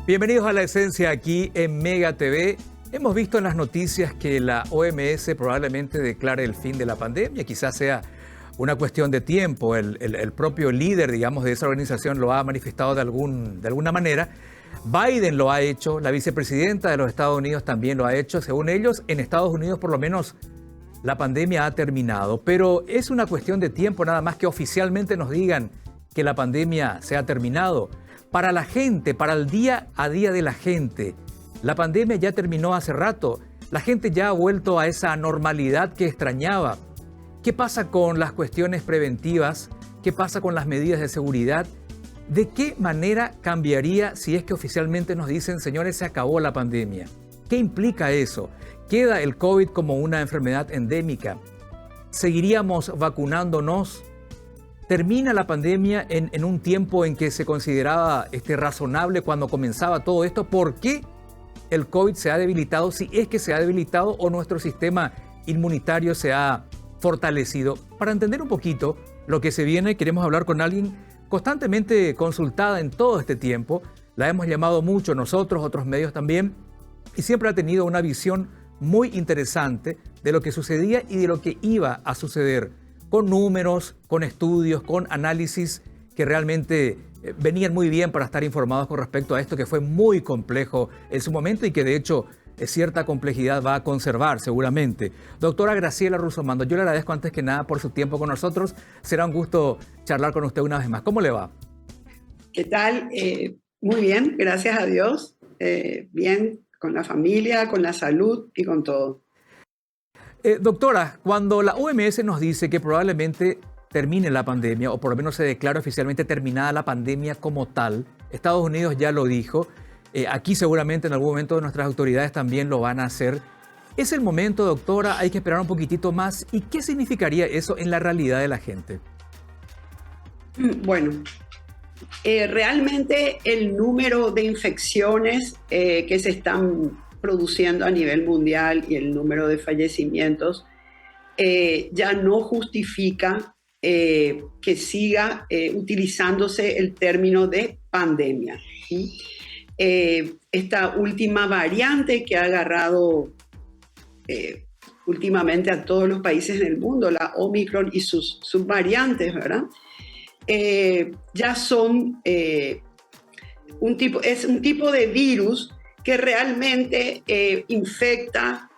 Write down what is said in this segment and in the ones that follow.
Bienvenidos a La Esencia aquí en Mega TV. Hemos visto en las noticias que la OMS probablemente declare el fin de la pandemia. Quizás sea una cuestión de tiempo. El propio líder, digamos, de esa organización lo ha manifestado de alguna manera. Biden lo ha hecho, la vicepresidenta de los Estados Unidos también lo ha hecho. Según ellos, en Estados Unidos por lo menos la pandemia ha terminado. Pero es una cuestión de tiempo nada más que oficialmente nos digan que la pandemia se ha terminado. Para la gente, para el día a día de la gente, la pandemia ya terminó hace rato. La gente ya ha vuelto a esa normalidad que extrañaba. ¿Qué pasa con las cuestiones preventivas? ¿Qué pasa con las medidas de seguridad? ¿De qué manera cambiaría si es que oficialmente nos dicen, señores, se acabó la pandemia? ¿Qué implica eso? ¿Queda el COVID como una enfermedad endémica? ¿Seguiríamos vacunándonos? ¿Termina la pandemia en un tiempo en que se consideraba razonable cuando comenzaba todo esto? ¿Por qué el COVID se ha debilitado? Si es que se ha debilitado o nuestro sistema inmunitario se ha fortalecido. Para entender un poquito lo que se viene, queremos hablar con alguien constantemente consultada en todo este tiempo. La hemos llamado mucho nosotros, otros medios también, y siempre ha tenido una visión muy interesante de lo que sucedía y de lo que iba a suceder, con números, con estudios, con análisis que realmente venían muy bien para estar informados con respecto a esto que fue muy complejo en su momento y que de hecho cierta complejidad va a conservar seguramente. Doctora Graciela Russomando, yo le agradezco antes que nada por su tiempo con nosotros. Será un gusto charlar con usted una vez más. ¿Cómo le va? ¿Qué tal? Muy bien, gracias a Dios. Bien, con la familia, con la salud y con todo. Doctora, cuando la OMS nos dice que probablemente termine la pandemia, o por lo menos se declara oficialmente terminada la pandemia como tal, Estados Unidos ya lo dijo, aquí seguramente en algún momento nuestras autoridades también lo van a hacer. ¿Es el momento, doctora? ¿Hay que esperar un poquitito más? ¿Y qué significaría eso en la realidad de la gente? Bueno, realmente el número de infecciones que se están produciendo a nivel mundial y el número de fallecimientos ya no justifica que siga utilizándose el término de pandemia. ¿Sí? Esta última variante que ha agarrado últimamente a todos los países en el mundo, la Omicron y sus subvariantes, ¿verdad? Ya son un tipo de virus que realmente infecta,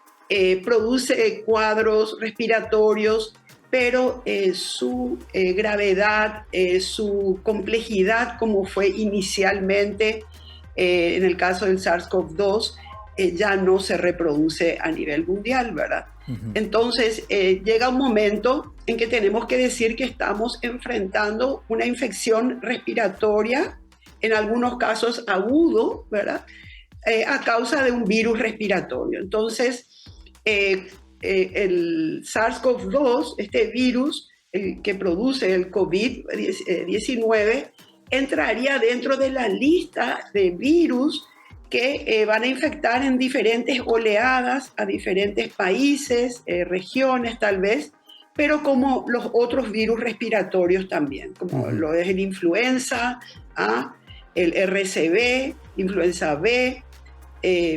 produce cuadros respiratorios, pero su gravedad, su complejidad, como fue inicialmente en el caso del SARS-CoV-2, ya no se reproduce a nivel mundial, ¿verdad? Uh-huh. Entonces, llega un momento en que tenemos que decir que estamos enfrentando una infección respiratoria, en algunos casos agudo, ¿verdad? A causa de un virus respiratorio. Entonces, el SARS-CoV-2, este virus que produce el COVID-19, entraría dentro de la lista de virus que van a infectar en diferentes oleadas a diferentes países, regiones tal vez, pero como los otros virus respiratorios también, como lo es el influenza A, el RSV, influenza B,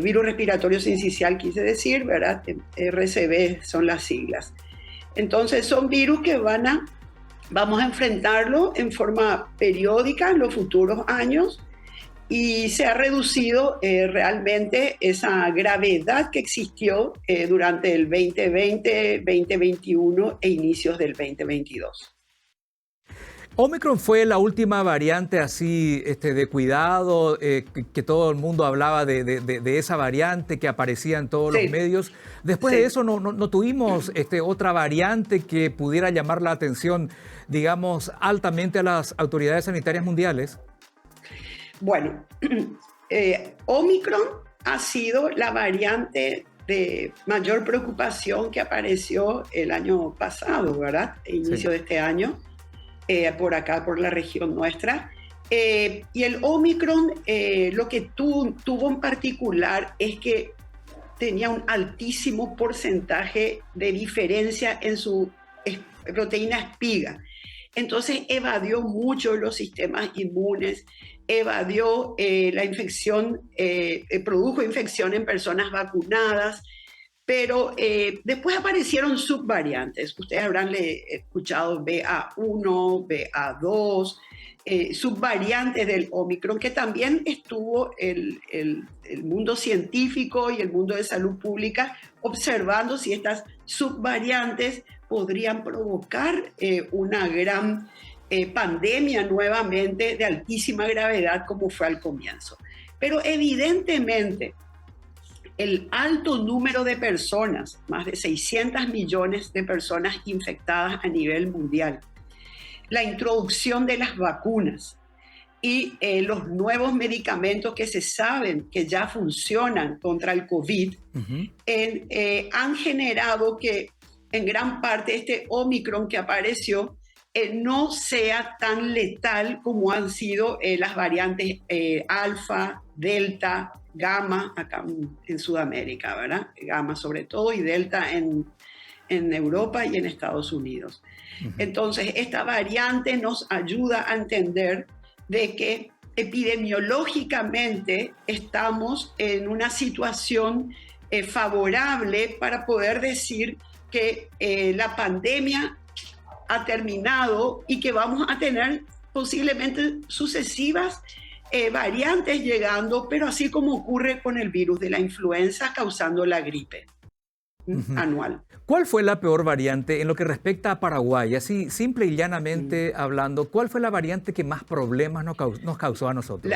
virus respiratorio sincicial, quise decir, ¿verdad? RSV son las siglas. Entonces son virus que vamos a enfrentarlo en forma periódica en los futuros años y se ha reducido realmente esa gravedad que existió durante el 2020, 2021 e inicios del 2022. Omicron fue la última variante así de cuidado, que todo el mundo hablaba de esa variante que aparecía en todos los medios. Después de eso no tuvimos otra variante que pudiera llamar la atención, digamos, altamente a las autoridades sanitarias mundiales. Bueno, Omicron ha sido la variante de mayor preocupación que apareció el año pasado, ¿verdad? A inicio de este año. Por acá, por la región nuestra. Y el Omicron, lo que tuvo en particular es que tenía un altísimo porcentaje de diferencia en su proteína espiga. Entonces evadió mucho los sistemas inmunes, evadió la infección, produjo infección en personas vacunadas, pero después aparecieron subvariantes. Ustedes habrán escuchado BA1, BA2, subvariantes del Omicron, que también estuvo el mundo científico y el mundo de salud pública observando si estas subvariantes podrían provocar una gran pandemia nuevamente de altísima gravedad como fue al comienzo. Pero evidentemente el alto número de personas, más de 600 millones de personas infectadas a nivel mundial, la introducción de las vacunas y los nuevos medicamentos que se saben que ya funcionan contra el COVID, han generado que en gran parte este Omicron que apareció no sea tan letal como han sido las variantes alfa, delta, gamma, acá en Sudamérica, ¿verdad? Gamma sobre todo y delta en Europa y en Estados Unidos. Entonces, esta variante nos ayuda a entender de que epidemiológicamente estamos en una situación favorable para poder decir que la pandemia ha terminado y que vamos a tener posiblemente sucesivas variantes llegando, pero así como ocurre con el virus de la influenza causando la gripe anual. ¿Cuál fue la peor variante en lo que respecta a Paraguay? Así, simple y llanamente hablando, ¿cuál fue la variante que más problemas nos causó a nosotros?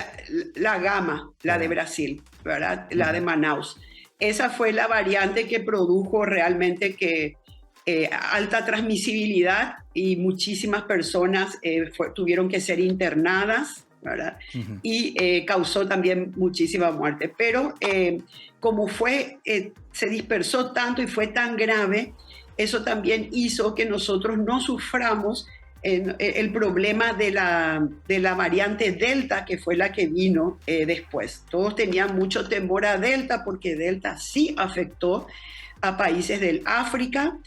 La gamma, la de Brasil, ¿verdad? La de Manaus. Esa fue la variante que produjo realmente que alta transmisibilidad y muchísimas personas tuvieron que ser internadas, ¿verdad? Y causó también muchísima muerte. Pero como se dispersó tanto y fue tan grave, eso también hizo que nosotros no suframos el problema de la variante Delta, que fue la que vino después. Todos tenían mucho temor a Delta porque Delta sí afectó a países del África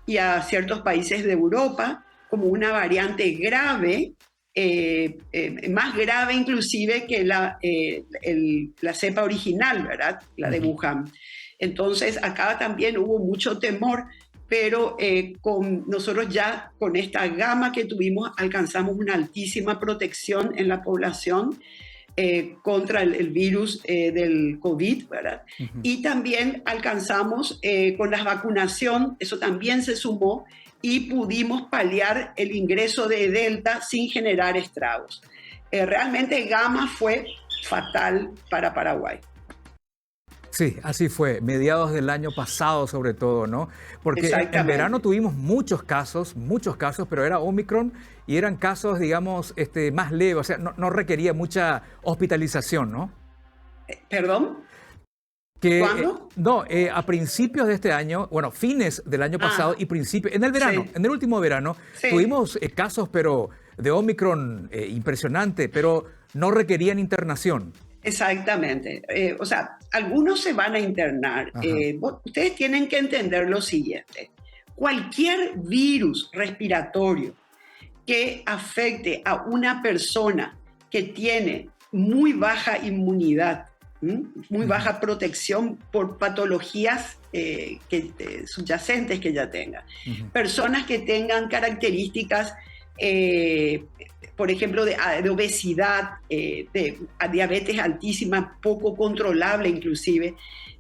y a ciertos países de Europa como una variante grave, más grave inclusive que la cepa original, ¿verdad? La de Wuhan. Entonces acá también hubo mucho temor, pero nosotros ya con esta gama que tuvimos alcanzamos una altísima protección en la población contra el virus del COVID, ¿verdad? Y también alcanzamos con la vacunación, eso también se sumó, y pudimos paliar el ingreso de Delta sin generar estragos. Realmente Gamma fue fatal para Paraguay. Sí, así fue, mediados del año pasado sobre todo, ¿no? Porque en verano tuvimos muchos casos, pero era Omicron y eran casos, digamos, más leves, o sea, no requería mucha hospitalización, ¿no? ¿Perdón? ¿Cuándo? A principios de este año, bueno, fines del año pasado y principios, en el verano, en el último verano, tuvimos casos, pero de Omicron impresionante, pero no requerían internación. Exactamente. O sea, algunos se van a internar. Ustedes tienen que entender lo siguiente. Cualquier virus respiratorio que afecte a una persona que tiene muy baja inmunidad, muy baja protección por patologías subyacentes que ya tenga. Personas que tengan características, por ejemplo, de obesidad, de diabetes altísima, poco controlable inclusive,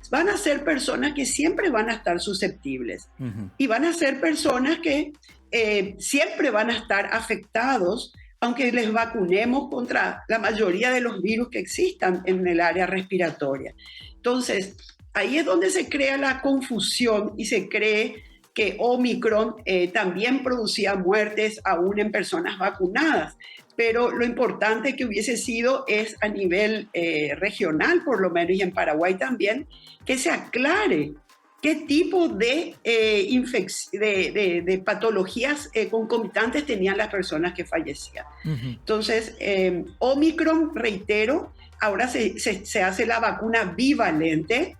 van a ser personas que siempre van a estar susceptibles. Y van a ser personas que siempre van a estar afectados aunque les vacunemos contra la mayoría de los virus que existan en el área respiratoria. Entonces, ahí es donde se crea la confusión y se cree que Omicron también producía muertes aún en personas vacunadas. Pero lo importante que hubiese sido es a nivel regional, por lo menos, y en Paraguay también, que se aclare qué tipo de patologías concomitantes tenían las personas que fallecían. Entonces, Omicron, reitero, ahora se hace la vacuna bivalente,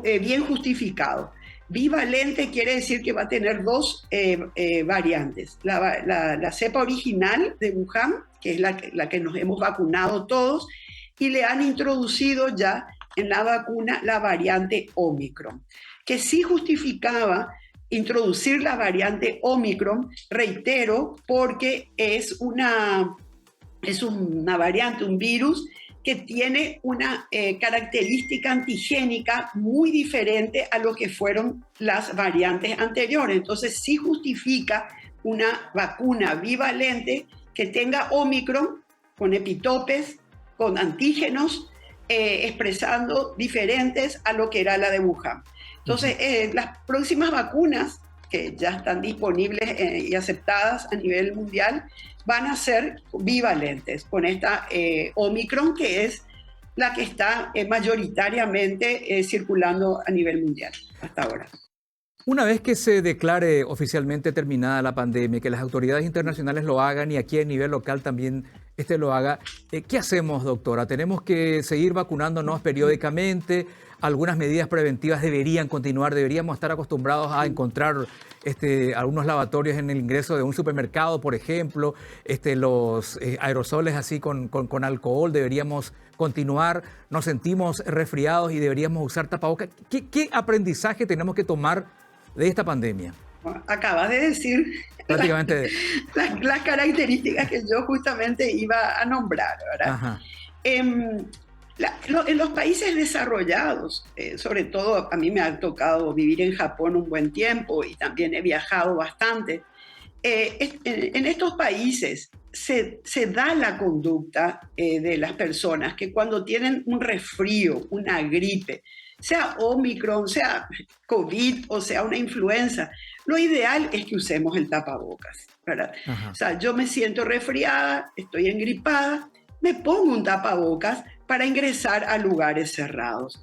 bien justificado. Bivalente quiere decir que va a tener dos variantes. La cepa original de Wuhan, que es la que nos hemos vacunado todos, y le han introducido ya en la vacuna la variante Omicron, que sí justificaba introducir la variante Omicron, reitero, porque es una variante, un virus que tiene una característica antigénica muy diferente a lo que fueron las variantes anteriores. Entonces sí justifica una vacuna bivalente que tenga Omicron con epitopes, con antígenos, expresando diferentes a lo que era la de Wuhan. Entonces, las próximas vacunas que ya están disponibles y aceptadas a nivel mundial van a ser bivalentes con esta Omicron, que es la que está mayoritariamente circulando a nivel mundial hasta ahora. Una vez que se declare oficialmente terminada la pandemia, que las autoridades internacionales lo hagan y aquí a nivel local también lo haga, ¿qué hacemos, doctora? ¿Tenemos que seguir vacunándonos periódicamente? ¿Algunas medidas preventivas deberían continuar? ¿Deberíamos estar acostumbrados a encontrar algunos lavatorios en el ingreso de un supermercado, por ejemplo? Los aerosoles así con alcohol, ¿deberíamos continuar? ¿Nos sentimos resfriados y deberíamos usar tapabocas? ¿Qué aprendizaje tenemos que tomar de esta pandemia? Acabas de decir prácticamente las características que yo justamente iba a nombrar, ¿verdad? En los países desarrollados, sobre todo a mí me ha tocado vivir en Japón un buen tiempo y también he viajado bastante, en estos países se da la conducta de las personas que cuando tienen un resfrío, una gripe, sea Omicron, sea COVID o sea una influenza, lo ideal es que usemos el tapabocas, ¿verdad? O sea, yo me siento resfriada, estoy engripada, me pongo un tapabocas para ingresar a lugares cerrados.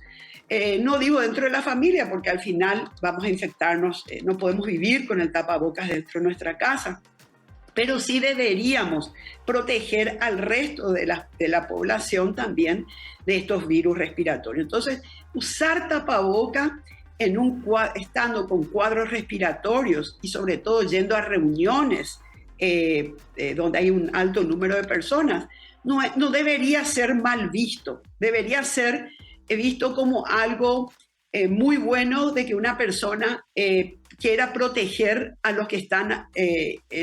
No digo dentro de la familia, porque al final vamos a infectarnos, no podemos vivir con el tapabocas dentro de nuestra casa, pero sí deberíamos proteger al resto de la población también de estos virus respiratorios. Entonces, usar tapabocas estando con cuadros respiratorios y sobre todo yendo a reuniones donde hay un alto número de personas, no debería ser mal visto, debería ser visto como algo muy bueno de que una persona quiera proteger a los que están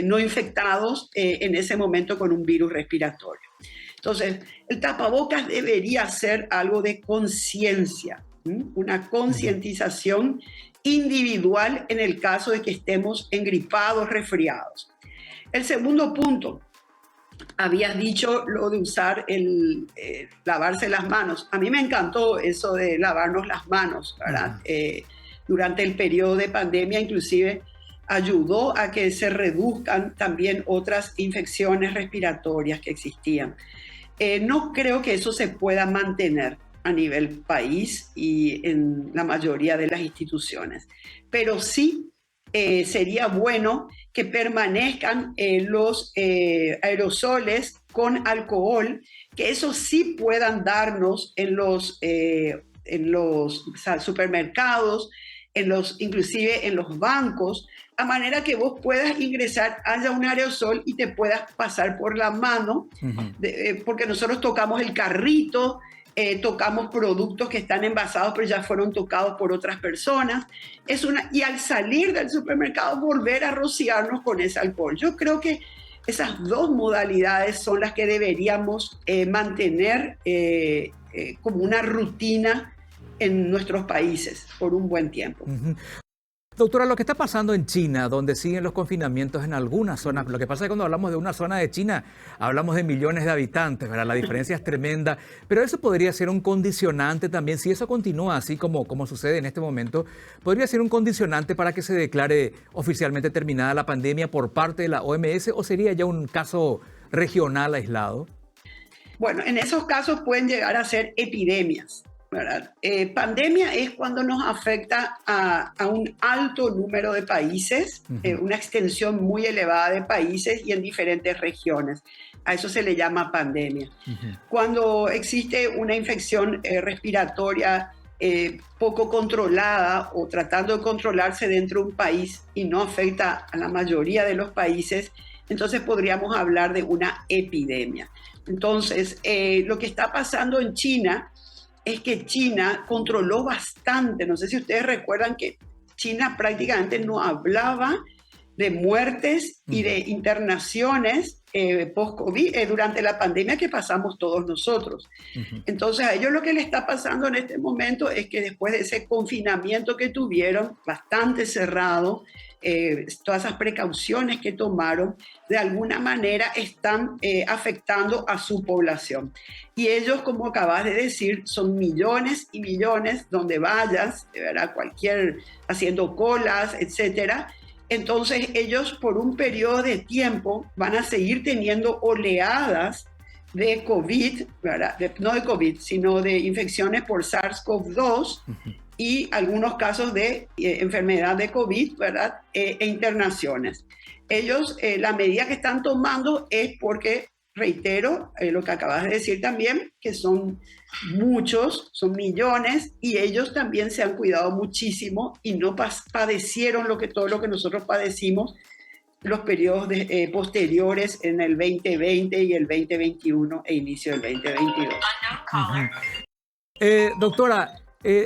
no infectados en ese momento con un virus respiratorio. Entonces, el tapabocas debería ser algo de conciencia, una concientización individual en el caso de que estemos engripados, resfriados. El segundo punto, habías dicho lo de usar lavarse las manos. A mí me encantó eso de lavarnos las manos, ¿verdad? Durante el periodo de pandemia, inclusive, ayudó a que se reduzcan también otras infecciones respiratorias que existían. No creo que eso se pueda mantener a nivel país y en la mayoría de las instituciones, pero sí sería bueno que permanezcan los aerosoles con alcohol, que eso sí puedan darnos en los supermercados, inclusive en los bancos, a manera que vos puedas ingresar, haya un aerosol y te puedas pasar por la mano, porque nosotros tocamos el carrito, tocamos productos que están envasados pero ya fueron tocados por otras personas. Y al salir del supermercado volver a rociarnos con ese alcohol. Yo creo que esas dos modalidades son las que deberíamos mantener como una rutina en nuestros países por un buen tiempo. Doctora, lo que está pasando en China, donde siguen los confinamientos en algunas zonas, lo que pasa es que cuando hablamos de una zona de China, hablamos de millones de habitantes, ¿verdad? La diferencia es tremenda, pero eso podría ser un condicionante también, si eso continúa así como sucede en este momento, podría ser un condicionante para que se declare oficialmente terminada la pandemia por parte de la OMS, ¿o sería ya un caso regional aislado? Bueno, en esos casos pueden llegar a ser epidemias, ¿verdad? Pandemia es cuando nos afecta a un alto número de países, una extensión muy elevada de países y en diferentes regiones. A eso se le llama pandemia. Cuando existe una infección respiratoria poco controlada o tratando de controlarse dentro de un país y no afecta a la mayoría de los países, entonces podríamos hablar de una epidemia. Entonces, lo que está pasando en China es que China controló bastante. No sé si ustedes recuerdan que China prácticamente no hablaba de muertes y de internaciones post-COVID durante la pandemia que pasamos todos nosotros. Entonces a ellos lo que le está pasando en este momento es que después de ese confinamiento que tuvieron, bastante cerrado, todas esas precauciones que tomaron, de alguna manera están afectando a su población. Y ellos, como acabas de decir, son millones y millones donde vayas, de verdad, haciendo colas, etcétera. Entonces ellos por un periodo de tiempo van a seguir teniendo oleadas de COVID, ¿verdad? No de COVID, sino de infecciones por SARS-CoV-2 y algunos casos de enfermedad de COVID, ¿verdad? E internaciones. Ellos, la medida que están tomando es porque, reitero, lo que acabas de decir también, que son muchos, son millones, y ellos también se han cuidado muchísimo y no padecieron todo lo que nosotros padecimos los periodos posteriores en el 2020 y el 2021 e inicio del 2022. Doctora,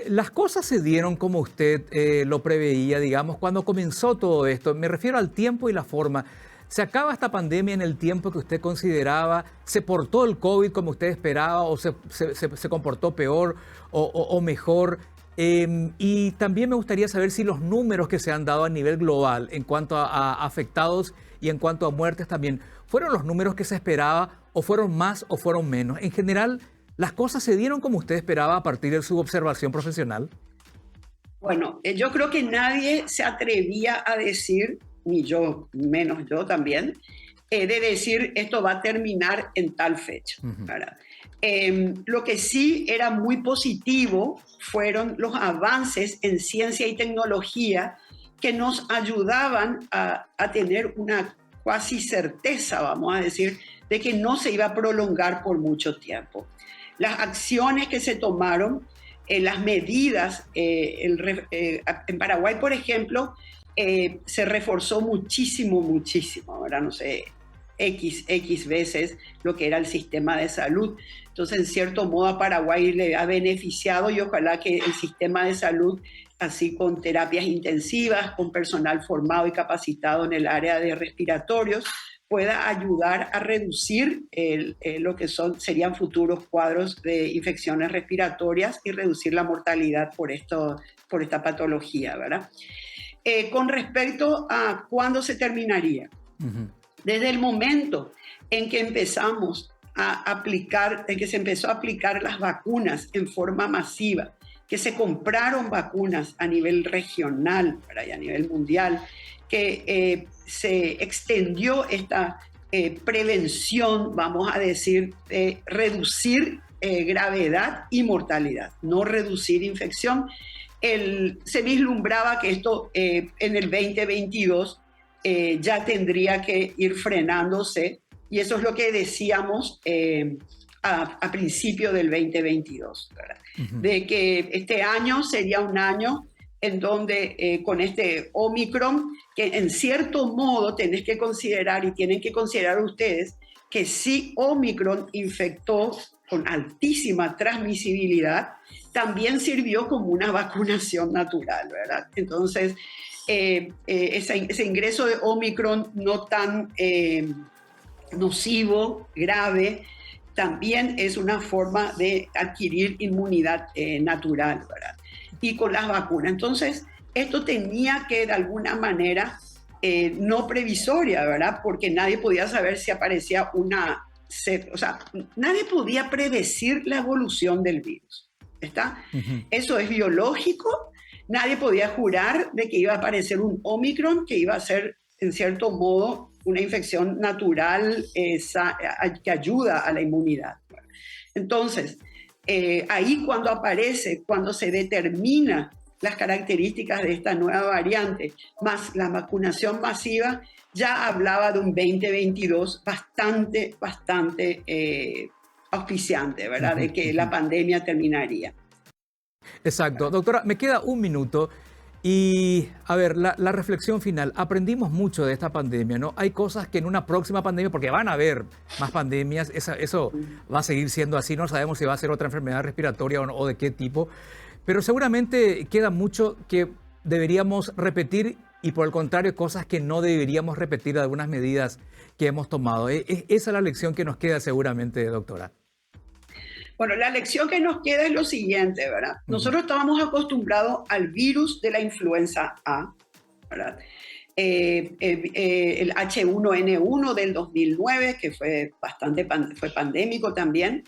las cosas se dieron como usted lo preveía, digamos, cuando comenzó todo esto. Me refiero al tiempo y la forma. ¿Se acaba esta pandemia en el tiempo que usted consideraba? ¿Se portó el COVID como usted esperaba o se comportó peor o mejor? Y también me gustaría saber si los números que se han dado a nivel global en cuanto a afectados y en cuanto a muertes también, ¿fueron los números que se esperaba o fueron más o fueron menos? En general, ¿las cosas se dieron como usted esperaba a partir de su observación profesional? Bueno, yo creo que nadie se atrevía a decir, ni yo, menos yo también, de decir esto va a terminar en tal fecha. ¿Verdad? Lo que sí era muy positivo fueron los avances en ciencia y tecnología que nos ayudaban a tener una cuasi certeza, vamos a decir, de que no se iba a prolongar por mucho tiempo. Las acciones que se tomaron, las medidas, en Paraguay, por ejemplo, se reforzó muchísimo, ¿verdad? No sé, X veces lo que era el sistema de salud. Entonces, en cierto modo, a Paraguay le ha beneficiado y ojalá que el sistema de salud, así con terapias intensivas, con personal formado y capacitado en el área de respiratorios, pueda ayudar a reducir lo que serían futuros cuadros de infecciones respiratorias y reducir la mortalidad por esta patología, ¿verdad? Con respecto a cuándo se terminaría, desde el momento en que se empezó a aplicar las vacunas en forma masiva, que se compraron vacunas a nivel regional, ¿verdad? Y a nivel mundial, que se extendió esta prevención, vamos a decir, de reducir gravedad y mortalidad, no reducir infección. Se vislumbraba que esto en el 2022 ya tendría que ir frenándose, y eso es lo que decíamos a principio del 2022, ¿verdad? De que este año sería un año en donde con este Omicron, que en cierto modo tenés que considerar y tienen que considerar ustedes que sí Omicron infectó con altísima transmisibilidad, también sirvió como una vacunación natural, ¿verdad? Entonces, ese ingreso de Omicron no tan nocivo, grave, también es una forma de adquirir inmunidad natural, ¿verdad? Y con las vacunas. Entonces, esto tenía que, de alguna manera, no previsoria, ¿verdad? Porque nadie podía saber si aparecía nadie podía predecir la evolución del virus, ¿está? Eso es biológico. Nadie podía jurar de que iba a aparecer un Omicron, que iba a ser, en cierto modo, una infección natural que ayuda a la inmunidad. Entonces, ahí cuando se determina las características de esta nueva variante, más la vacunación masiva, ya hablaba de un 2022 bastante auspiciante, ¿verdad? De que la pandemia terminaría. Exacto. Doctora, me queda un minuto. Y a ver, la reflexión final, aprendimos mucho de esta pandemia, ¿no? Hay cosas que en una próxima pandemia, porque van a haber más pandemias, eso va a seguir siendo así, no sabemos si va a ser otra enfermedad respiratoria o de qué tipo, pero seguramente queda mucho que deberíamos repetir y por el contrario, cosas que no deberíamos repetir de algunas medidas que hemos tomado. Esa es la lección que nos queda seguramente, doctora. Bueno, la lección que nos queda es lo siguiente, ¿verdad? Nosotros estábamos acostumbrados al virus de la influenza A, ¿verdad? El H1N1 del 2009, que fue fue pandémico también.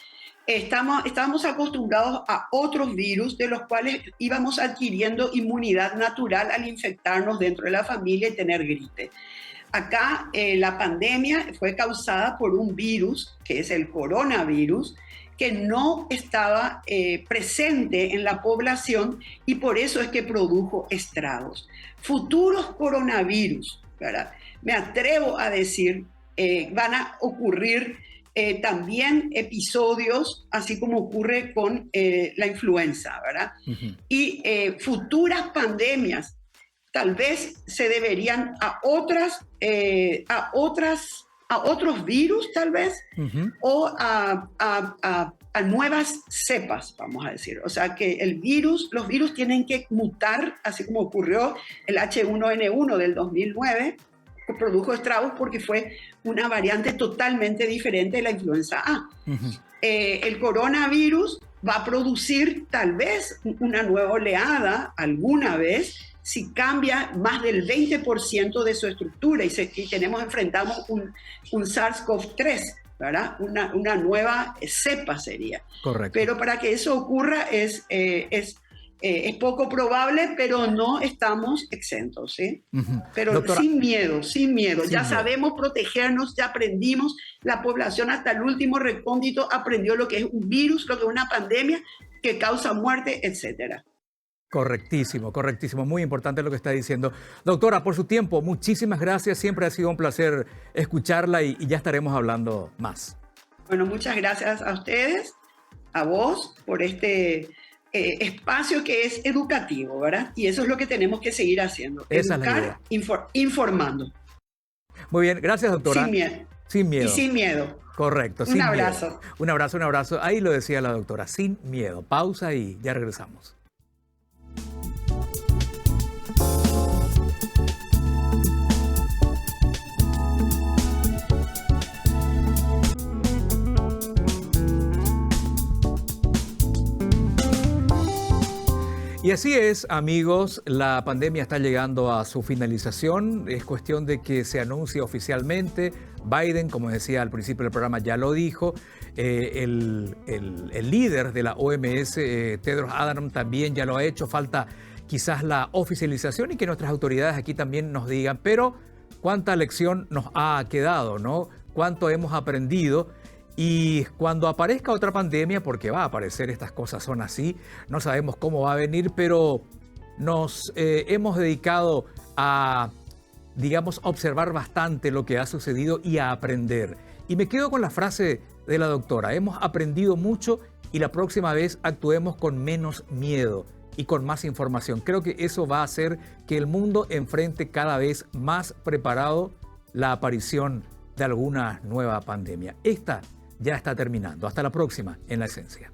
Estábamos acostumbrados a otros virus de los cuales íbamos adquiriendo inmunidad natural al infectarnos dentro de la familia y tener gripe. Acá la pandemia fue causada por un virus, que es el coronavirus, que no estaba presente en la población y por eso es que produjo estragos. Futuros coronavirus, ¿verdad? Me atrevo a decir, van a ocurrir también episodios, así como ocurre con la influenza, ¿verdad? Uh-huh. Y futuras pandemias tal vez se deberían a otros virus, tal vez, uh-huh, o a nuevas cepas, vamos a decir. O sea, que los virus tienen que mutar, así como ocurrió el H1N1 del 2009, que produjo estragos porque fue una variante totalmente diferente de la influenza A. Uh-huh. El coronavirus va a producir tal vez una nueva oleada alguna vez, si cambia más del 20% de su estructura y enfrentamos un SARS-CoV-3, ¿verdad? Una nueva cepa sería. Correcto. Pero para que eso ocurra es poco probable, pero no estamos exentos, ¿sí? Uh-huh. Pero doctora, sin miedo. Ya sabemos protegernos, ya aprendimos, la población hasta el último recóndito aprendió lo que es un virus, lo que es una pandemia que causa muerte, etcétera. Correctísimo. Muy importante lo que está diciendo. Doctora, por su tiempo, muchísimas gracias. Siempre ha sido un placer escucharla y ya estaremos hablando más. Bueno, muchas gracias a ustedes, a vos, por este espacio que es educativo, ¿verdad? Y eso es lo que tenemos que seguir haciendo. Esa educar, es la idea. Informando. Muy bien, gracias, doctora. Sin miedo. Sin miedo. Y sin miedo. Correcto. Un abrazo. Un abrazo. Ahí lo decía la doctora, sin miedo. Pausa y ya regresamos. Y así es, amigos, la pandemia está llegando a su finalización. Es cuestión de que se anuncie oficialmente. Biden, como decía al principio del programa, ya lo dijo. El líder de la OMS, Tedros Adhanom, también ya lo ha hecho. Falta quizás la oficialización y que nuestras autoridades aquí también nos digan. Pero cuánta lección nos ha quedado, ¿no? Cuánto hemos aprendido. Y cuando aparezca otra pandemia, porque va a aparecer, estas cosas son así, no sabemos cómo va a venir, pero nos hemos dedicado a, digamos, observar bastante lo que ha sucedido y a aprender. Y me quedo con la frase de la doctora, hemos aprendido mucho y la próxima vez actuemos con menos miedo y con más información. Creo que eso va a hacer que el mundo enfrente cada vez más preparado la aparición de alguna nueva pandemia. Esta ya está terminando. Hasta la próxima en La Esencia.